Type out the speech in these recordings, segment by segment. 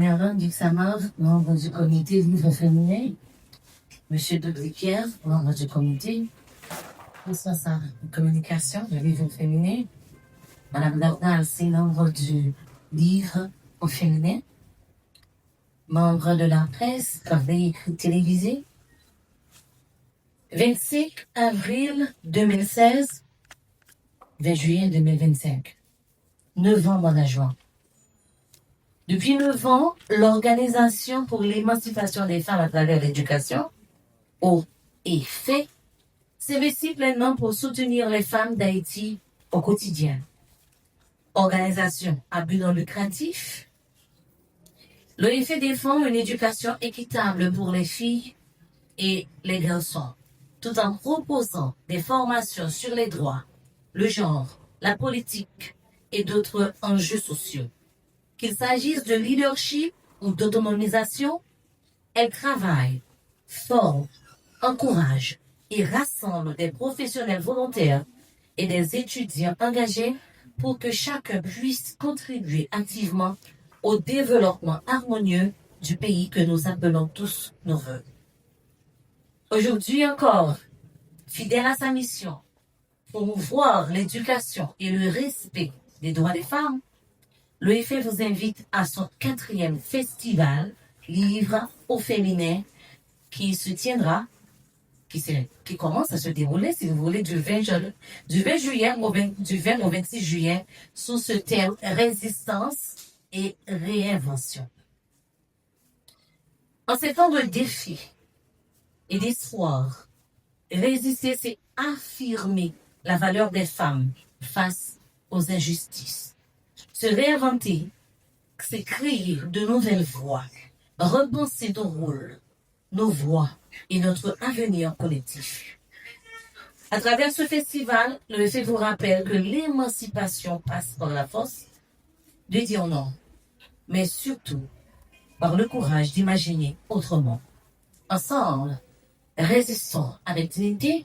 Nervan Dixamar, membre du comité Livre Féminin. Monsieur Dobliquière, membre du comité. Responsable de communication de Livre Féminin. Madame Bernal, c'est membre du Livre au Féminin. Membre de la presse, corbeille écrite télévisée. 25 avril 2016, 20 juillet 2025. 9 ans d'engagement. Depuis 9 ans, l'Organisation pour l'émancipation des femmes à travers l'éducation, OEFE, s'investit pleinement pour soutenir les femmes d'Haïti au quotidien. Organisation à but non lucratif, l'OEFE défend une éducation équitable pour les filles et les garçons, tout en proposant des formations sur les droits, le genre, la politique et d'autres enjeux sociaux. Qu'il s'agisse de leadership ou d'autonomisation, elle travaille, forme, encourage et rassemble des professionnels volontaires et des étudiants engagés pour que chacun puisse contribuer activement au développement harmonieux du pays que nous appelons tous nos vœux. Aujourd'hui encore, fidèle à sa mission, promouvoir l'éducation et le respect des droits des femmes, l'OEFE vous invite à son 4e festival Livre au Féminin qui se tiendra, qui commence à se dérouler, si vous voulez, du 20 juillet du 20 au 26 juillet sous ce thème Résistance et réinvention. En ces temps de défi et d'espoir, résister, c'est affirmer la valeur des femmes face aux injustices. Se réinventer, c'est créer de nouvelles voies, repenser nos rôles, nos voix et notre avenir collectif. À travers ce festival, l'OEFE vous rappelle que l'émancipation passe par la force de dire non, mais surtout par le courage d'imaginer autrement. Ensemble, résistons avec dignité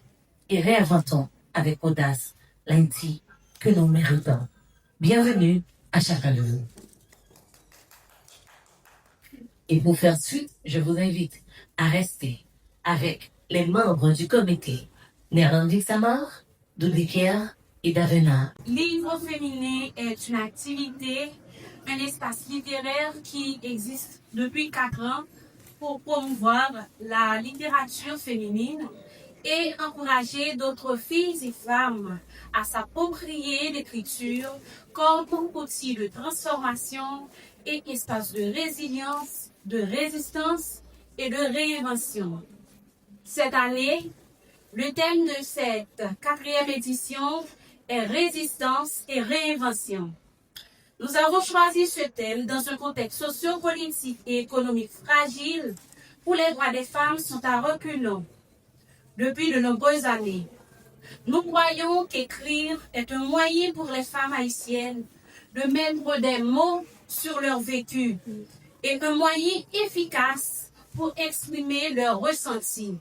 et réinventons avec audace l'Haïti que nous méritons. Bienvenue à chacun de vous. Et pour faire suite, je vous invite à rester avec les membres du comité Nervan Dixamar, Dobliquière et Davena. Livre féminin est une activité, un espace littéraire qui existe depuis 4 ans pour promouvoir la littérature féminine et encourager d'autres filles et femmes à s'approprier l'écriture comme outil de transformation et espace de résilience, de résistance et de réinvention. Cette année, le thème de cette 4e édition est Résistance et réinvention. Nous avons choisi ce thème dans un contexte socio-politique et économique fragile où les droits des femmes sont à reculons depuis de nombreuses années. Nous croyons qu'écrire est un moyen pour les femmes haïtiennes de mettre des mots sur leur vécu et un moyen efficace pour exprimer leurs ressentis.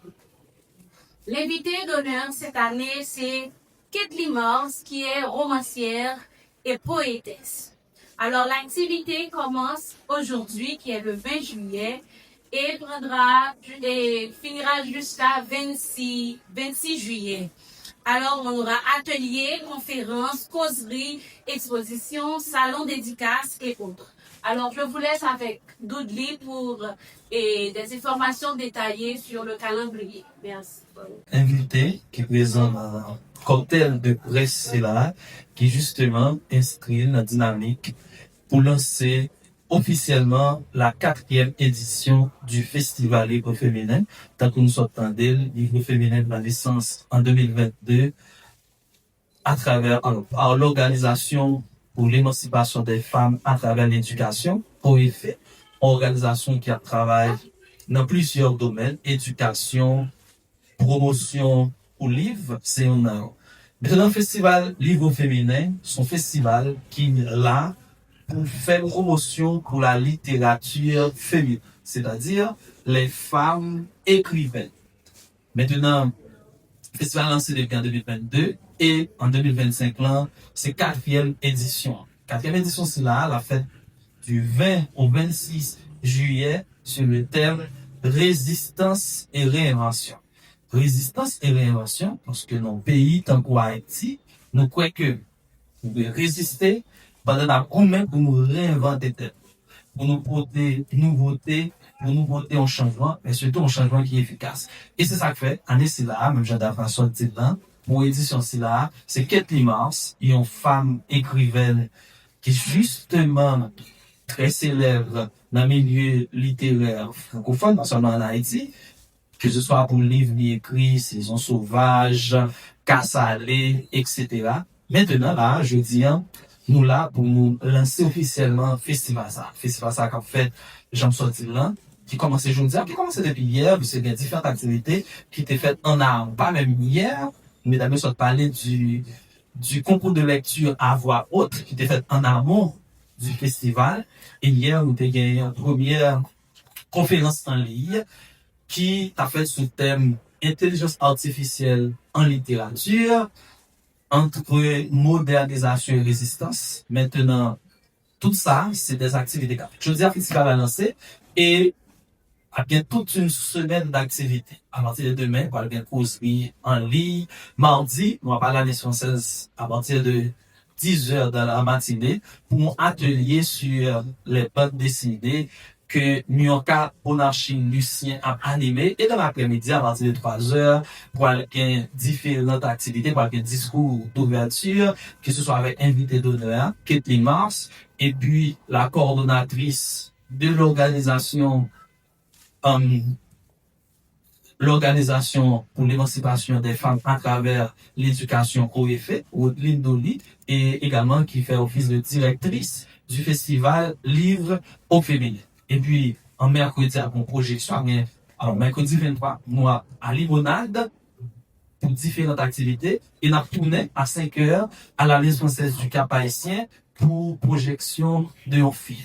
L'invitée d'honneur cette année, c'est Kathleen Morse, qui est romancière et poétesse. Alors, l'activité commence aujourd'hui, qui est le 20 juillet, et finira jusqu'à 26 juillet. Alors, on aura ateliers, conférences, causeries, expositions, salons dédicaces et autres. Alors, je vous laisse avec Doudli pour des informations détaillées sur le calendrier. Merci. Invité qui présente un cocktail de presse, c'est là, qui justement inscrit la dynamique pour lancer officiellement la 4e édition du Festival Livre Féminin, tant que nous sommes entendus, Livre Féminin de la naissance en 2022, à travers l'Organisation pour l'émancipation des femmes à travers l'éducation, OEFE, organisation qui travaille dans plusieurs domaines, éducation, promotion ou livre, c'est un. Maintenant, le Festival Livre Féminin, son festival qui est là pour faire promotion pour la littérature féminine, c'est-à-dire les femmes écrivaines. Maintenant, le festival lancé depuis en 2022 et en 2025, là, c'est 4e édition. 4e édition, c'est là, la fête du 20 au 26 juillet sur le thème résistance et réinvention. Résistance et réinvention, parce que dans le pays, tant qu'Haïti, nous croyons que nous devons résister, pendant la même pour nous réinventer, pour nous porter nouveauté, pour nous porter un changement, mais surtout un changement qui est efficace. Et c'est ça que fait, année c'est là, même j'ai François dit là, pour édition c'est là, c'est Kathleen Mars, une femme écrivaine qui justement très célèbre dans le milieu littéraire francophone, non seulement en Haïti, que ce soit pour le livre écrit, Saison sauvage, Casse à aller, etc. Maintenant, là, je dis, nous là, pour nous lancer officiellement Festival ça. Festival ça qu'en fait, j'en sorti là, qui commençait aujourd'hui, qui commençait depuis hier, puis c'est bien différentes activités qui étaient faites en armes. Pas même hier, mais d'abord, on parlait du concours de lecture à voix haute qui était fait en amont du festival. Et hier, nous avons gagné une première conférence en ligne qui a fait sous thème intelligence artificielle en littérature, entre modernisation et résistance. Maintenant, tout ça, c'est des activités. Je veux dire, le festival a lancé et a bien toute une semaine d'activités. À partir de demain, on va bien causerie en ligne. Mardi, on va parler à l'année française à partir de 10h dans la matinée pour un atelier sur les bandes dessinées que Nyoka Onarchin Lucien a animé. Et dans l'après-midi, à partir de 3h, pour aller différentes activités, pour aller discours d'ouverture, que ce soit avec invité d'honneur, Kathleen Mars, et puis la coordonnatrice de l'organisation pour l'émancipation des femmes à travers l'éducation OEF, ou Lindoli, et également qui fait office de directrice du festival Livre au féminin. Et puis, en mercredi, à mon projection, alors mercredi 23, moi, à Limonade, pour différentes activités, et on a tourné à 5h à la Ligue française du Cap haïtien pour projection de un film.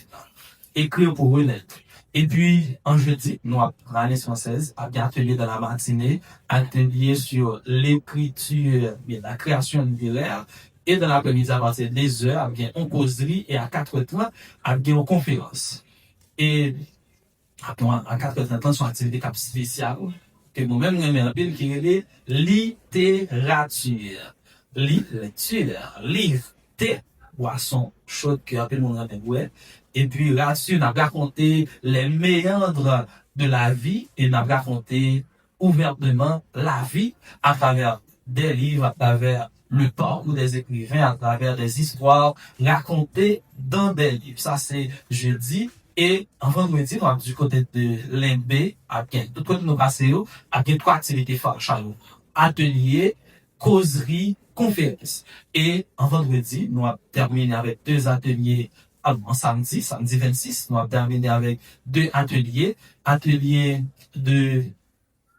Écrire pour renaître. Et puis, en jeudi, nous avons l'année française, un atelier dans la matinée, atelier sur l'écriture, la création littéraire, et dans l'après-midi, à partir des heures, avec une causerie, et à 4h30, avec une conférence. Et, à 4h30, son activité spéciale, que moi-même, je me rappelle, qui est littérature. Lecture, livre, thé, boisson chaude, que rappelle mon rappel, ouais. Et puis, là-dessus, on a raconté les méandres de la vie et on a raconté ouvertement la vie à travers des livres, à travers le parcours des écrivains, à travers des histoires racontées dans des livres. Ça, c'est jeudi. Et en vendredi, on a du côté de l'NB, après tout côté de nos passéos, après 3 activités phares, atelier, causerie, conférence. Et en vendredi, nous avons terminé avec 2 ateliers. En samedi 26, nous avons terminé avec 2 ateliers de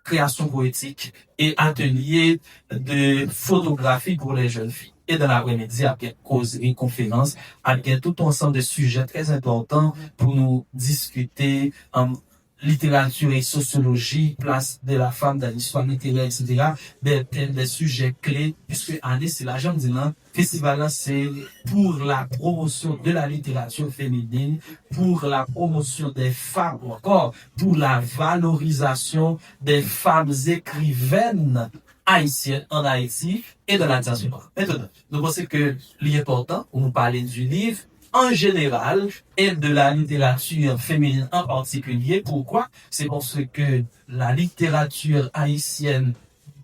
création poétique et atelier de photographie pour les jeunes filles. Et dans l'après-midi, après une conférence, avec tout ensemble de sujets très importants pour nous discuter littérature et sociologie, place de la femme dans l'histoire littéraire, etc. Des sujets clés, puisque année, c'est la j'aime dire, festival là, c'est pour la promotion de la littérature féminine, pour la promotion des femmes, ou encore pour la valorisation des femmes écrivaines haïtiennes en Haïti et dans la diaspora. Maintenant, nous pensons que l'important, on nous parler du livre, en général, et de la littérature féminine en particulier. Pourquoi? C'est parce que la littérature haïtienne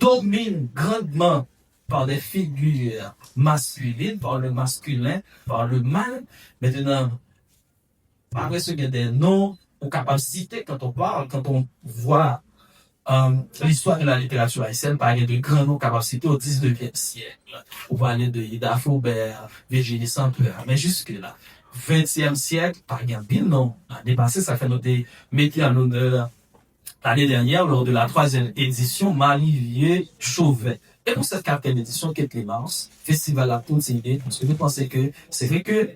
domine grandement par des figures masculines, par le masculin, par le mâle. Maintenant, après ce qu'il y a des noms ou capacités quand on parle, quand on voit l'histoire de la littérature haïtienne, par exemple, de grands noms capacités au 19e siècle. On va aller de Ida Faubert, Virginie Saint-Pierre, mais jusque-là. 20e siècle, par exemple, non. L'année passée, ça fait noter métier en honneur. L'année dernière, lors de la 3e édition, Marie-Vieux Chauvet. Et pour cette 4e édition, Kathleen Mars, festival à continuer, parce que je pensais que c'est vrai que,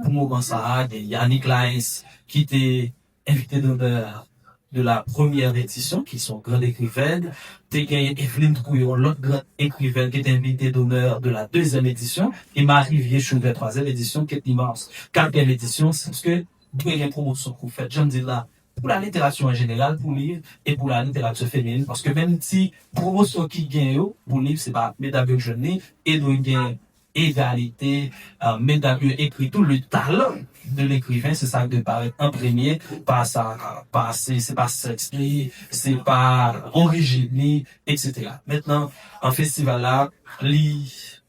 pour moi, ça, il y a Yannick Laïs, qui était invité d'honneur de la première édition, qui sont grandes écrivaines. T'es gagné Evelyne Couillon, l'autre grande écrivaine qui est invitée d'honneur de la 2e édition, et Marie-Vieux Chauvet, 3e édition, Kathleen Mars, 4e édition, c'est parce que doit y avoir une promotion qu'on fait, j'aime dire là, pour la littérature en général, pour livre, et pour la littérature féminine, parce que même si promotion qui gagne, pour livre, c'est pas mesdames jeunes, et doit gagner égalité, mesdames écrit tout le talent de l'écrivain, c'est ça de paraître en premier, c'est pas sexy, c'est pas origine, etc. Maintenant, un festival là,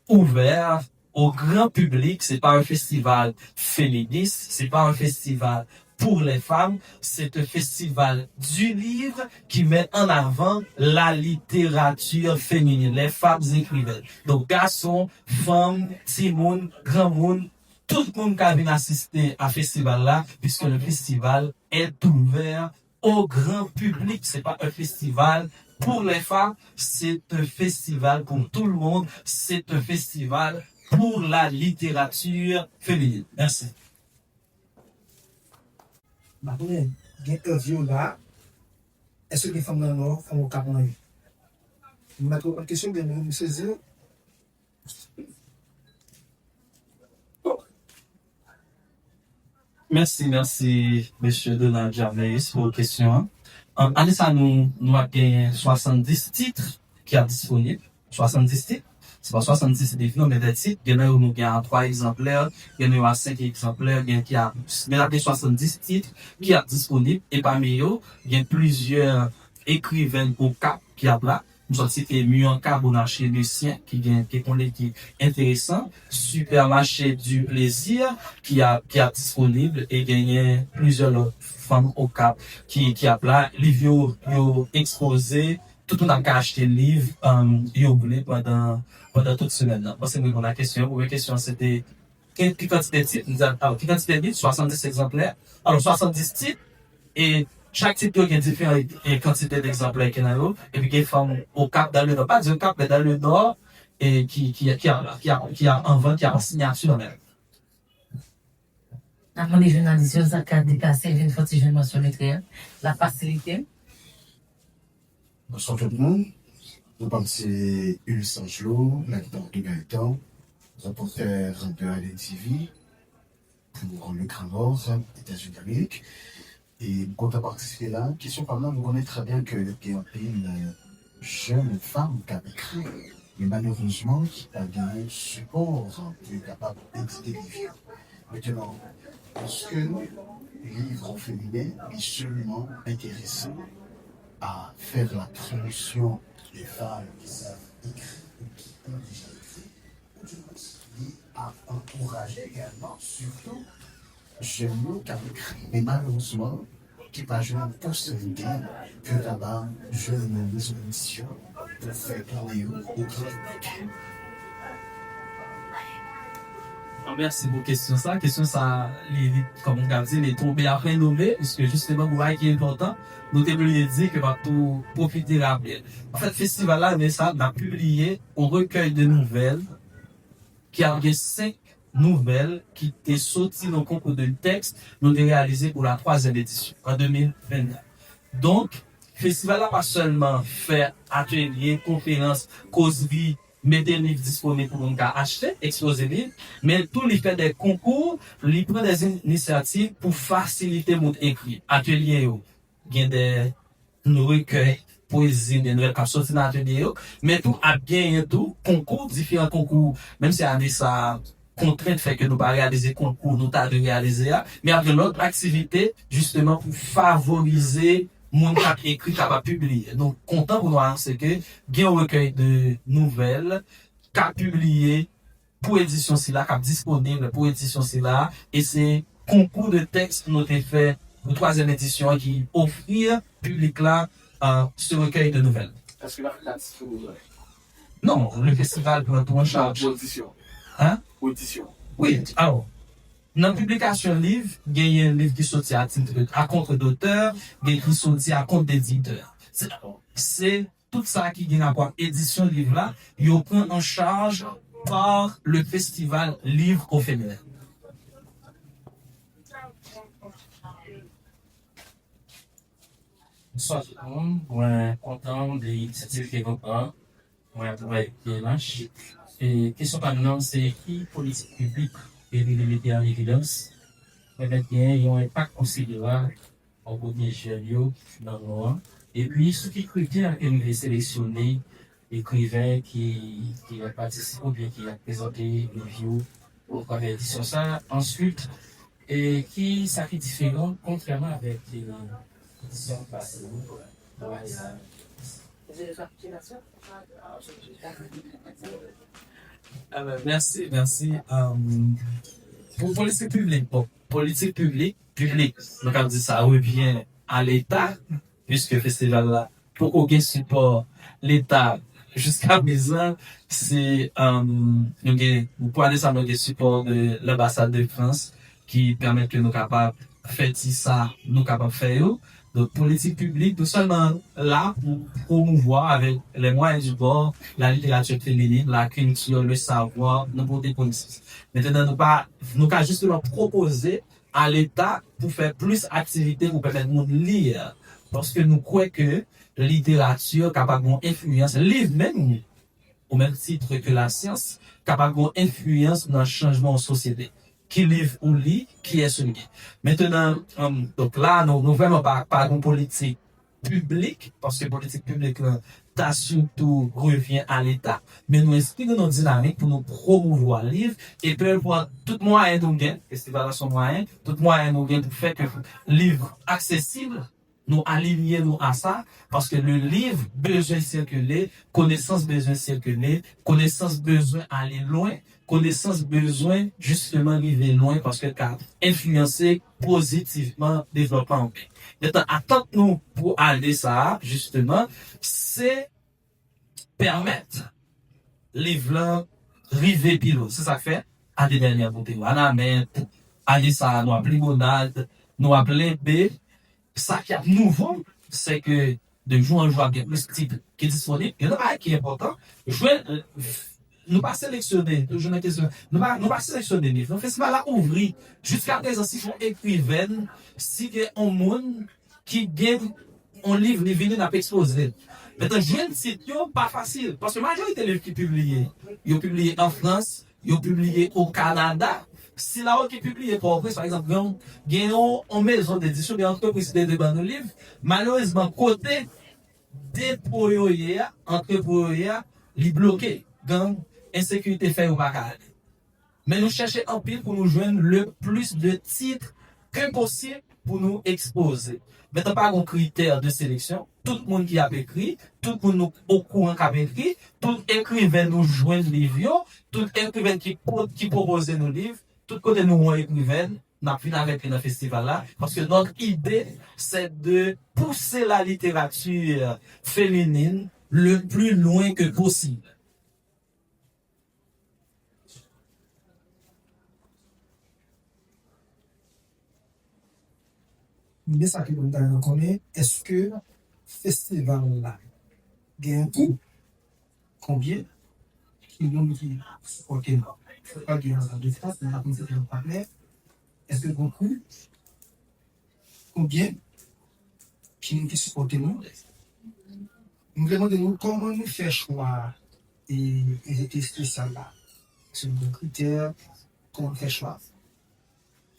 ouvert au grand public, c'est pas un festival féministe, c'est pas un festival pour les femmes, c'est un festival du livre qui met en avant la littérature féminine, les femmes écrivaines. Donc, garçons, femmes, petits monde, grand monde, tout le monde qui vient assister à ce festival-là, puisque le festival est ouvert au grand public. C'est pas un festival pour les femmes, c'est un festival pour tout le monde, c'est un festival pour la littérature féminine. Merci. Maintenant, il y a un vieux là. Est-ce que les femmes dans le nord font au cap en vie? Maintenant, une question de me saisir. Merci, monsieur Donald Jarvis, pour la question. En ça, nous avons 70 titres qui sont disponibles. 70 titres. C'est pas 70 livres, non, mais des titres. Il y en a où nous avons 3 exemplaires, il y en a 5 exemplaires, il y a 70 titres qui sont disponibles. Et parmi eux, il y a plusieurs écrivains au cap qui sont là. Nous avons cité Muanka Bonarché Lucien, qui est intéressant. Supermarché du plaisir, qui est disponible, et gagné plusieurs autres femmes au cap qui a là. Livre, exposé. Tout le monde a acheté le livre, pendant toute semaine. Moi, c'est la question. La première question, c'était, quelle quantité de titres? Alors, quelle quantité de livres? 70 exemplaires. Alors, 70 titres, et chaque titre a une différente quantité d'exemplaires qu'il y a, et puis, il y a des femmes au cap dans le nord, pas du cap, mais dans le nord, et qui a en vente, qui a en signature dans le. Après les journalistes, ça a déplacé une fois que je mentionné la facilité. Bonsoir tout le monde. Je pense que c'est Ulysse Angelot, l'acteur de Gaëtan, reporter de ALN-TV pour le Grand Nord, États-Unis d'Amérique. Et quand on a participé là, question par là, vous connaissez très bien que il y a une jeune femme qui a écrit, mais malheureusement, qui a gagné support qui est capable d'éditer des livres. Maintenant, est-ce que le livre féminin est seulement intéressant à faire la promotion des femmes qui savent écrire ou qui ont déjà écrit, ou du moins à encourager également, surtout, jeunes qui ont écrit, mais malheureusement, qui n'a pas joué une possibilité que là-bas, jeunes résolutions pour faire tourner au grand public. Merci pour la question. Ça, comme on a dit, les tombés à rénover, puisque justement, vous voyez qui est important, nous devons lui dire que va tout profiter rapidement. En fait, le festival là, mais ça, on a publié un recueil de nouvelles qui a 5 nouvelles qui étaient sorties dans le concours de texte, nous avons réalisé pour la 3e édition, en 2029. Donc, le festival là, pas seulement faire ateliers, conférences, causeries, mettre des livres disponibles pour nous acheter, exposer les livres, mais tout il fait des concours, il prend des initiatives pour faciliter mon écrit. Atelier, il y a des recueils, poésie, des nouvelles qui sortent dans l'atelier, mais tout a bien tout, concours, différents concours, même si année ça, contrainte fait que nous pas réaliser concours, nous t'as de réaliser, mais avec l'autre activité, justement, pour favoriser mon cap écrit, capable publier. Donc, content pour nous, c'est que, il y a un recueil de nouvelles, qu'a publié pour édition là, qu'a disponible pour édition là, et c'est concours de texte nous avons fait pour 3e édition qui offrir public là, ce recueil de nouvelles. Est-ce que la place pour Non, le festival prend tout en charge. audition? Hein? Audition. Oui, alors, dans la publication livre, il y a un livre qui sortit à compte d'auteur, il y a qui sortit à compte d'éditeur. C'est tout ça qui vient à voir édition livre là, il prend en charge par le festival livre au féminin. Bonsoir tout le monde, moi content de l'initiative qui est encore, moi travaille avec PLH. Et question maintenant, c'est qui politique publique et l'unité en évidence permet qu'il y ait un impact considérable au bout des jeunes dans le monde. Et puis, ce qui critère que nous avons sélectionné, écrivain qui a participé ou bien qui a présenté les views au travers l'édition ça. Ensuite, et qui s'est différent contrairement avec les éditions passées. Voilà. Merci. Pour politique publique, donc on dit ça revient à l'État, puisque le festival là, pour aucun support, l'État, jusqu'à présent, c'est, vous pouvez ça, nous support de l'ambassade de France, qui permet que nous capables de faire ça, nous capables de faire. Donc, politique publique, tout seulement là pour promouvoir avec les moyens du bord la littérature féminine, la culture, le savoir, nous pour des connaissances. Maintenant, nous pas justement proposer à l'État pour faire plus d'activités pour permettre de lire. Parce que nous croyons que la littérature capable d'influence, livre même, au même titre que la science, capable d'influence dans le changement en société. Qui livre ou lit, qui est celui. Maintenant, donc là, nous vraiment pas une politique publique, parce que politique publique, là, surtout revient à l'État, mais nous expliquons nos dynamiques pour nous promouvoir le livre, et peu importe, tout moyen nous gagne, festival son moyen, tout moyen nous gagne pour faire que le livre accessible, nous aligner nous à ça, parce que le livre besoin circuler, connaissance besoin circuler, connaissance besoin aller loin, connaissance besoin justement arriver loin parce que ça influencer positivement le développement. Maintenant, attendre-nous pour aller ça, justement, c'est permettre livre river pilote. C'est ça fait à des dernières bouteilles. On a mettre, aller ça, nous appeler limonade, nous appeler B. Ça qui est nouveau, c'est que de jour en jour, il y a plus de titres qui est disponible. Il y en a un qui est important. Nous pas sélectionner, nous pas sélectionner les livres. Le festival a ouvert jusqu'à présent si font écrivaine, si il y a un monde qui gagne un livre, les vignes n'a pas exposé. Maintenant, jeune site, pas facile. Parce que la majorité des livres qui publiés, ils ont publié en France, ils ont publié au Canada. Si là, qui est publié pour par exemple, il y a une maison d'édition, il y a une entreprise de bandes de livres, malheureusement, côté dépôt, entrepôt, il bloqué. Donc, insécurité fait au bacal. Mais nous cherchons en pile pour nous joindre le plus de titres que possible pour nous exposer. Maintenant, pas un critère de sélection. Tout le monde qui a écrit, tout le monde au courant qui a écrit, tout écrivain nous joindre livres, tout écrivain qui propose nos livres, tout côté nous écrivain, n'a fini avec le festival là, parce que notre idée, c'est de pousser la littérature féminine le plus loin que possible. Mais ça que nous connaît, est-ce que festival là, gagne tout? Combien? Qui nous dit, ok, non. C'est pas qu'il y a de France, mais comme c'est un partenaire. Est-ce que beaucoup? Combien? Qui nous supporte nous? Nous demandons comment nous faire choix et était spécial là. C'est un critère, comment on fait choix.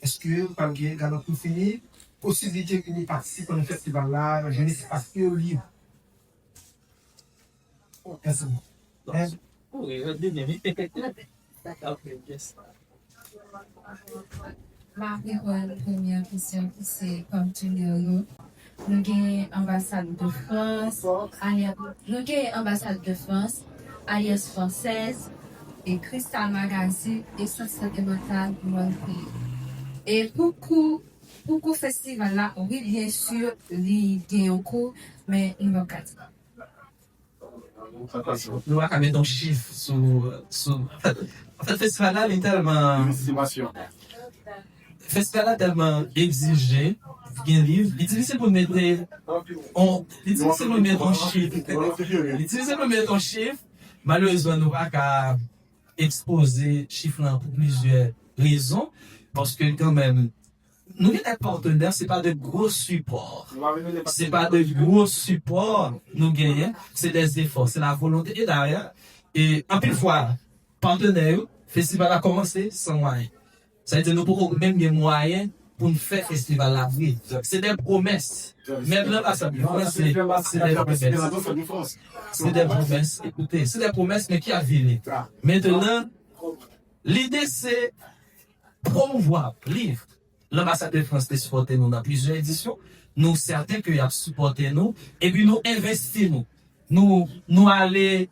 Est-ce que, par exemple, pour finir, possibilité que nous participions au festival là, je ne sais pas si au livre. Merci beaucoup. Ma première question, c'est comme tu l'as. Nous avons l'ambassade de France, Alliance française, et Crystal Magazine, et Société mentale pour mon pays. Et pour le festival là, oui, bien sûr, il y a un cours, mais il n'y a pas de temps. Nous avons mis un chiffre sur. En fait, le festival là est tellement. Le festival là est tellement exigé, il y a un livre, il est difficile pour mettre un chiffre. Malheureusement, nous n'avons pas exposer chiffre là pour plusieurs raisons, parce que quand même, nous les partenaires, c'est pas de gros supports. C'est pas de gros supports, nous gagnons, c'est des efforts, c'est la volonté et derrière. Et en plus fois, partenaires, festival a commencé sans moyens. Ça veut dire nous pourrons même des moyens pour nous faire festival la vie. C'est des promesses. Même l'ambassade de France, c'est des promesses. C'est des promesses. Écoutez, c'est des promesses, mais qui a vilé. Maintenant, l'idée, c'est promouvoir, livre. L'ambassade de France a supporté nous dans plusieurs éditions. Nous, certains qui ont supporté nous, et puis nous investissons nous aller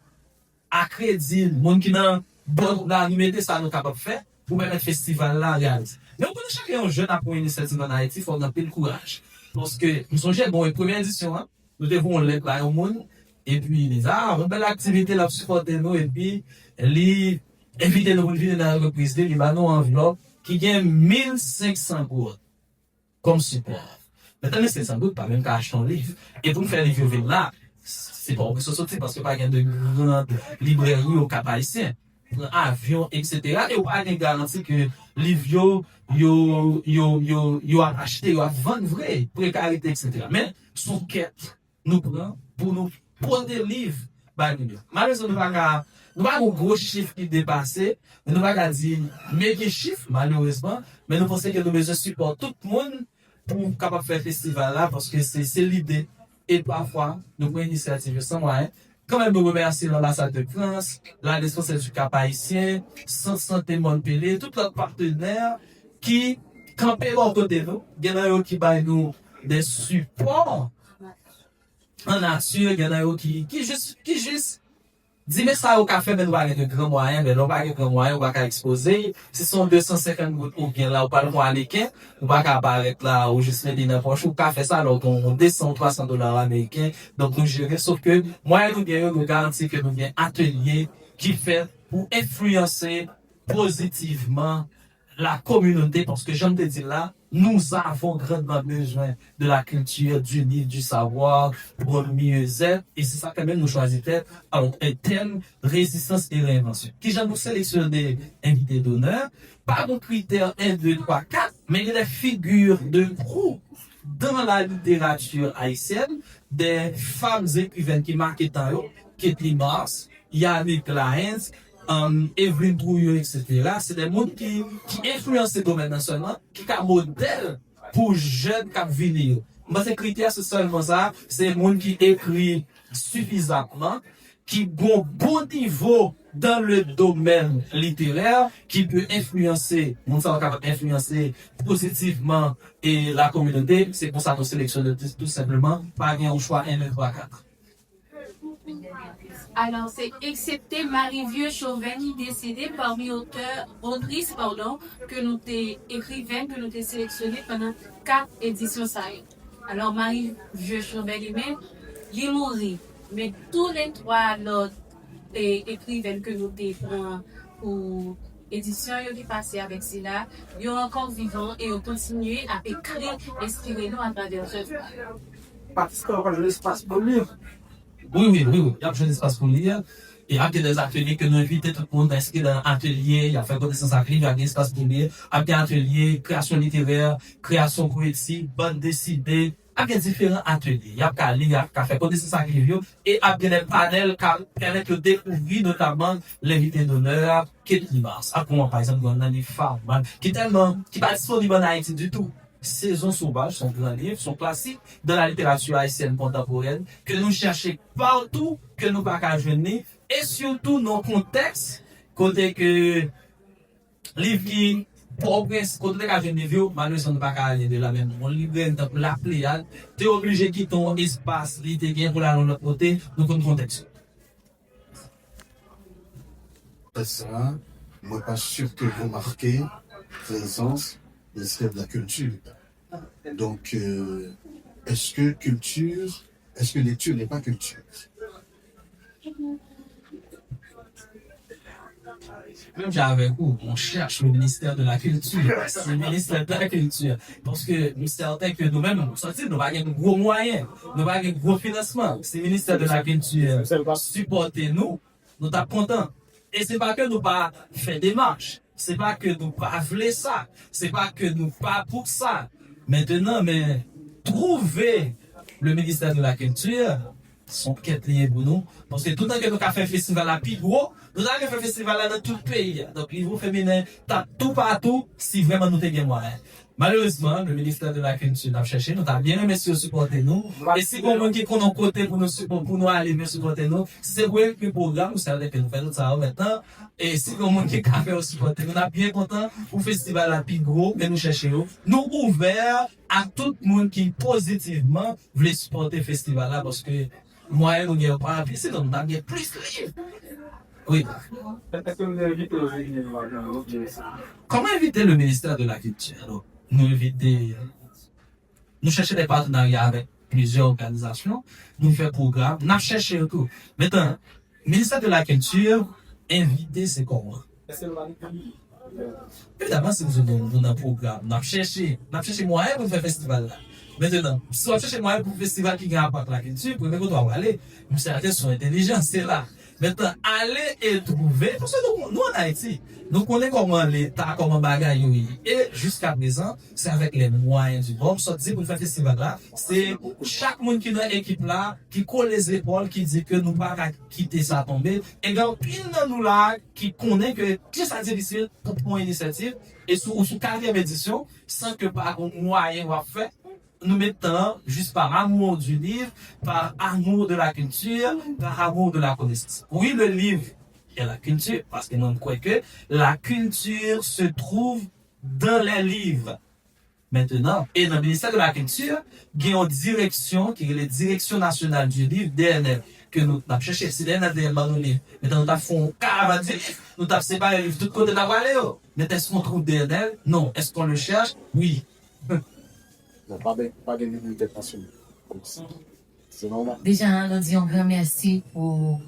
à crédit, les gens qui n'ont pas nous mettez ça, nous capables de faire, pour mettre le festival là, réaliser. Mais on connaît chacun un jeune à pour une initiative en Haïti, il faut avoir le courage. Parce que nous sommes jeunes, bon, une première édition, hein, nous devons l'être là au monde, et puis les une belle activité là, supporter nous, et puis, inviter nous pour venir dans la reprise, il va nous enveloppe qui gagne 1500 gouttes comme support. Maintenant, 1500 gouttes, pas même qu'à acheter un livre. Et pour nous faire les livres là, c'est pas obligé de sortir parce que pas de grandes librairies au Cap Haïtien, avion, etc. Et on pas de garantie que livre yo a acheté, yo a vendu vrai, précarité, etc. Mais, son quête, nous prenons pour nous prendre des livres, malheureusement, nous pas un gros chiffre qui dépasse, mais nous pas dire, mais des chiffres, malheureusement, mais nous pensons que nous besoin support tout le monde pour capable faire festival là, parce que c'est l'idée. Et parfois, nous prenons une initiative sans moyen. Quand même, nous remercions l'ambassade de France, la responsable du Cap Haïtien, Santé Montpellier, tous leurs partenaires qui campent au côté de nous. Il y en a qui baillent nous des supports en nature, il y en a qui juste dis mais ça au café, mais nous pas de grands moyens, mais nous pas de grands moyens, on va qu'à exposer. Si sont 250 gouttes ou bien là, ou pas le mois américain, on va qu'à apparaître là, ou juste mettre dans poche, ou qu'à faire ça, alors qu'on descend $300 américains. Donc, nous gérer, sauf que, moyen nous bien, nous garantit que nous bien atelier qui fait pour influencer positivement la communauté, parce que j'aime te dire là, nous avons grandement besoin de la culture, du livre, du savoir, pour mieux être. Et c'est ça quand même nous choisissons. Alors, un thème, résistance et réinvention. Qui j'aime nous sélectionner des invités d'honneur, pas de critères 1, 2, 3, 4, mais il y a des figures de proue dans la littérature haïtienne, des femmes écrivaines qui marquent tant haut, Kathleen Mars, Yannick Lahens, Evelyn Trouillot, etc. C'est des mondes qui influencent ce domaine seulement, qui sont modèles pour jeunes qui venir. Moi, ces critères, c'est seulement ça. C'est des mondes qui écrivent suffisamment, qui ont un bon niveau dans le domaine littéraire, qui peut influencer, influencer positivement et la communauté. C'est pour ça qu'on sélectionne tout simplement, pas bien au choix 1, 2, 3, 4. Alors, c'est excepté Marie-Vieux Chauvin, décédée parmi autrices, que nous t'ai écrivaine, que nous t'ai sélectionné pendant 4 éditions. Alors, Marie-Vieux Chauvin lui-même, il est mort. Mais tous les 3 autres écrivaines que nous t'ai pris pour édition, ils ont passé avec cela, ils sont encore vivants et ont continué à écrire, inspirer nous à travers ce livre. Parce qu'on a l'espace pour lire. Oui. Il y a besoin d'espace pour lire. Et après des ateliers que nous invitons tout le monde à inscrire dans un atelier, il y a fait connaissance à lire, il y a des espaces pour lire. Après un atelier, création littéraire, création poétique, bande dessinée, après différents ateliers. Il y a qu'à lire, il y a qu'à faire connaissance à lire. Et après des panels qui permettent de découvrir notamment l'invité d'honneur, Kathleen Mars. Après, par exemple, on a des femmes, qui est tellement, qui pas disponible en Haïti du tout. Saison sauvage, son grand livre, son classique dans la littérature haïtienne contemporaine, que nous cherchons partout, que nous pas qu'à jeûner, et surtout dans le contexte, côté que livre qui progresse, côté qu'à jeûner, malheureusement, nous pas qu'à aller de la même. On livre la Pléiade, tu es obligé de quitter ton espace, littéraire pour aller de l'autre côté, nous connaissons le contexte. Ça, moi, pas sûr que vous marquez présence de la culture. Donc, est-ce que lecture n'est pas culture? Même avec vous, on cherche le ministère de la Culture. C'est le ministère de la Culture. Parce que nous certains que nous-mêmes, nous n'avons pas de gros moyens, nous n'avons pas de gros financements. C'est le ministère de la Culture. Supportez-nous, nous sommes contents. Et c'est pas que nous pas fait des marches. C'est pas que nous pas voulons ça. C'est pas que nous pas pour ça. Maintenant, mais trouver le ministère de la Culture, son quête lié pour nous. Parce que tout le temps que nous avons fait un festival à plus gros, nous avons fait un festival dans tout le pays. Donc, niveau féminin, t'as tout partout, si vraiment nous avons moyen. Malheureusement, le ministère de la Culture n'a pas cherché, nous avons bien aimé supporter nous. Et si vous avez qu'on a côté pour nous aller mieux supporter nous, si c'est vrai que le programme, vous savez que nous faisons ça maintenant. Et si vous avez qu'à faire supporter nous, on est bien content pour le festival la plus gros, que nous cherchons. Nous ouverts à tout le monde qui positivement voulait supporter le festival là, parce que moi, nous n'avons pas appris, sinon nous avons plus de livres. Oui. Comment éviter le ministère de la Culture? Alors, nous cherchons des partenariats avec plusieurs organisations, nous faisons programmes, nous cherchons tout. Maintenant, le ministère de la Culture, inviter, c'est comment? Évidemment, si nous avons un programme, nous cherchons moyen pour faire le festival là. Maintenant, si on cherche moyen pour le festival qui gagne pas la culture, pour nous doit aller, nous sommes sur l'intelligence, c'est là. Maintenant, aller et trouver, parce que nous en Haïti, nous connaissons comment l'État, comment bagaille, et jusqu'à présent, c'est avec les moyens du bord. Ça dit pour faire festival là, c'est chaque monde qui est dans l'équipe là, qui colle les épaules, qui dit que nous pas quitter ça tomber, et quand pile dans nous là, qui connaît que c'est ça difficile pour prendre une initiative, et sous 4e édition, sans que par moyen va faire, nous mettons juste par amour du livre, par amour de la culture, par amour de la connaissance. Oui, le livre et la culture, parce que nous croyons que la culture se trouve dans les livres. Maintenant, et dans le ministère de la Culture, il y a une direction qui est la Direction nationale du livre, DNL, que nous avons cherché. C'est DNL dans nos livres. Maintenant, nous avons fait un caravane de livres. Nous avons séparé les livres de tous côtés de la vallée. Mais est-ce qu'on trouve DNL? Non. Est-ce qu'on le cherche? Oui. Non, pas de limite nationale. C'est normal. Déjà, nous disons un grand merci pour